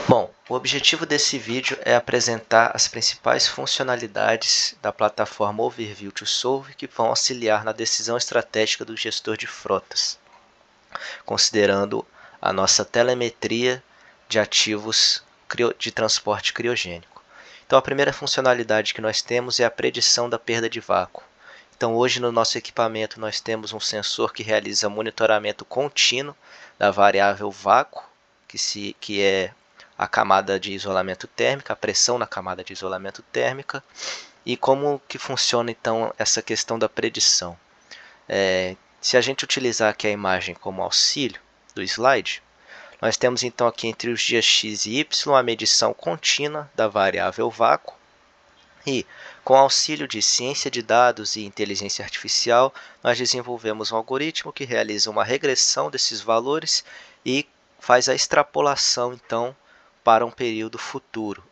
Bom, o objetivo desse vídeo é apresentar as principais funcionalidades da plataforma Overview to Solve que vão auxiliar na decisão estratégica do gestor de frotas, considerando a nossa telemetria de ativos de transporte criogênico. Então, a primeira funcionalidade que nós temos é a predição da perda de vácuo. Então, hoje no nosso equipamento nós temos um sensor que realiza monitoramento contínuo da variável vácuo, que é a camada de isolamento térmico, a pressão na camada de isolamento térmica. E como que funciona então essa questão da predição? Se a gente utilizar aqui a imagem como auxílio do slide, nós temos então aqui entre os dias x e y a medição contínua da variável vácuo e, com auxílio de ciência de dados e inteligência artificial, nós desenvolvemos um algoritmo que realiza uma regressão desses valores e faz a extrapolação então para um período futuro.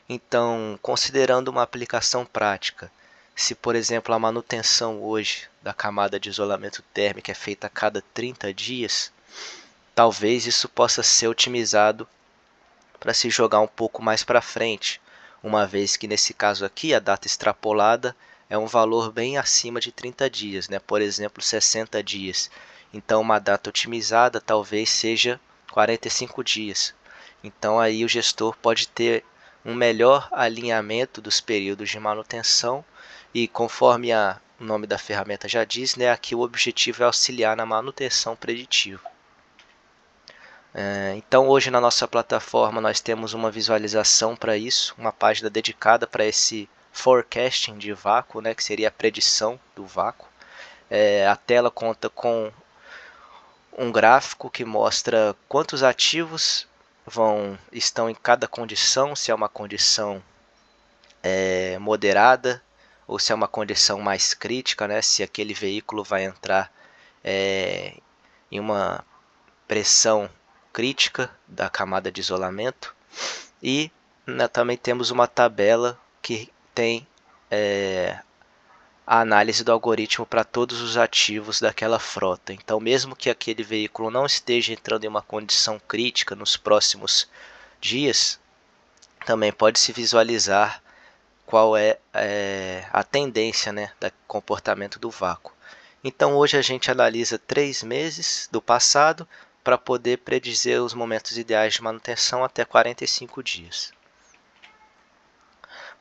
Então, considerando uma aplicação prática, se por exemplo a manutenção hoje da camada de isolamento térmico é feita a cada 30 dias, talvez isso possa ser otimizado para se jogar um pouco mais para frente, uma vez que nesse caso aqui a data extrapolada é um valor bem acima de 30 dias, né? Por exemplo, 60 dias. Então uma data otimizada talvez seja 45 dias. Então aí o gestor pode ter um melhor alinhamento dos períodos de manutenção e conforme o nome da ferramenta já diz, né, aqui o objetivo é auxiliar na manutenção preditiva. Então hoje na nossa plataforma nós temos uma visualização para isso, uma página dedicada para esse forecasting de vácuo, né, que seria a predição do vácuo. A tela conta com um gráfico que mostra quantos ativos estão em cada condição, se é uma condição moderada ou se é uma condição mais crítica, né, se aquele veículo vai entrar em uma pressão crítica da camada de isolamento. E também temos uma tabela que tem a análise do algoritmo para todos os ativos daquela frota. Então, mesmo que aquele veículo não esteja entrando em uma condição crítica nos próximos dias, também pode se visualizar qual é a tendência, né, do comportamento do vácuo. Então, hoje a gente analisa 3 meses do passado para poder predizer os momentos ideais de manutenção até 45 dias.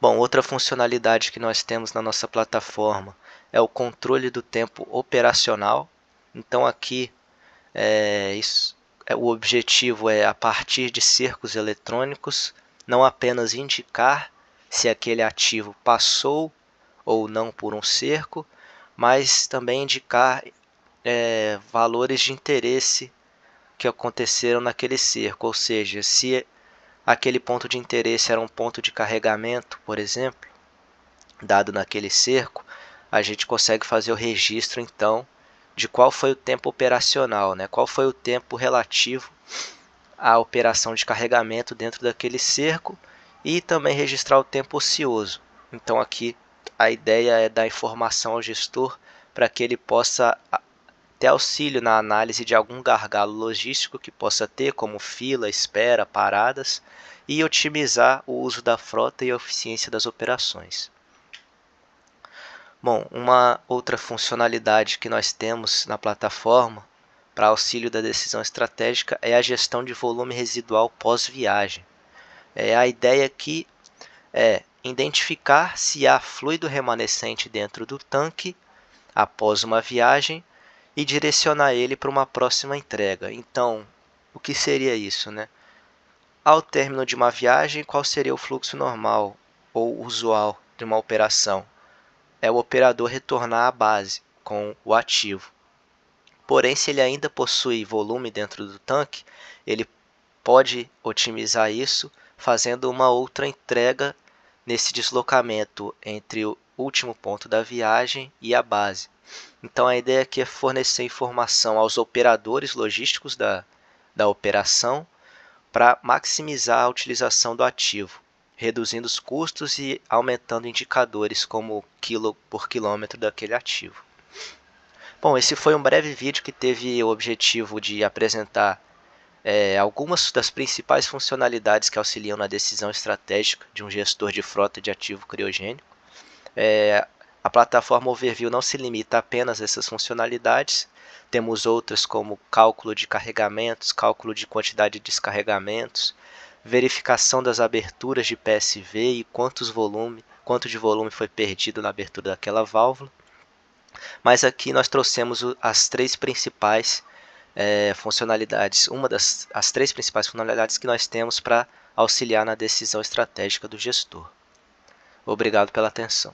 Bom, outra funcionalidade que nós temos na nossa plataforma é o controle do tempo operacional. Então aqui o objetivo é, a partir de cercos eletrônicos, não apenas indicar se aquele ativo passou ou não por um cerco, mas também indicar valores de interesse que aconteceram naquele cerco, ou seja, se aquele ponto de interesse era um ponto de carregamento, por exemplo, dado naquele cerco, a gente consegue fazer o registro então de qual foi o tempo operacional, né? Qual foi o tempo relativo à operação de carregamento dentro daquele cerco e também registrar o tempo ocioso. Então aqui a ideia é dar informação ao gestor para que ele possa ter auxílio na análise de algum gargalo logístico que possa ter, como fila, espera, paradas, e otimizar o uso da frota e a eficiência das operações. Bom, uma outra funcionalidade que nós temos na plataforma para auxílio da decisão estratégica é a gestão de volume residual pós-viagem. A ideia aqui é identificar se há fluido remanescente dentro do tanque após uma viagem e direcionar ele para uma próxima entrega. Então, o que seria isso, né? Ao término de uma viagem, qual seria o fluxo normal ou usual de uma operação? É o operador retornar à base com o ativo. Porém, se ele ainda possui volume dentro do tanque, ele pode otimizar isso fazendo uma outra entrega nesse deslocamento entre o último ponto da viagem e a base. Então a ideia aqui é fornecer informação aos operadores logísticos da operação para maximizar a utilização do ativo, reduzindo os custos e aumentando indicadores como quilo por quilômetro daquele ativo. Bom, esse foi um breve vídeo que teve o objetivo de apresentar Algumas das principais funcionalidades que auxiliam na decisão estratégica de um gestor de frota de ativo criogênico. A plataforma Overview não se limita apenas a essas funcionalidades, temos outras como cálculo de carregamentos, cálculo de quantidade de descarregamentos, verificação das aberturas de PSV e quanto de volume foi perdido na abertura daquela válvula. Mas aqui nós trouxemos as três principais funcionalidades, as três principais funcionalidades que nós temos para auxiliar na decisão estratégica do gestor. Obrigado pela atenção.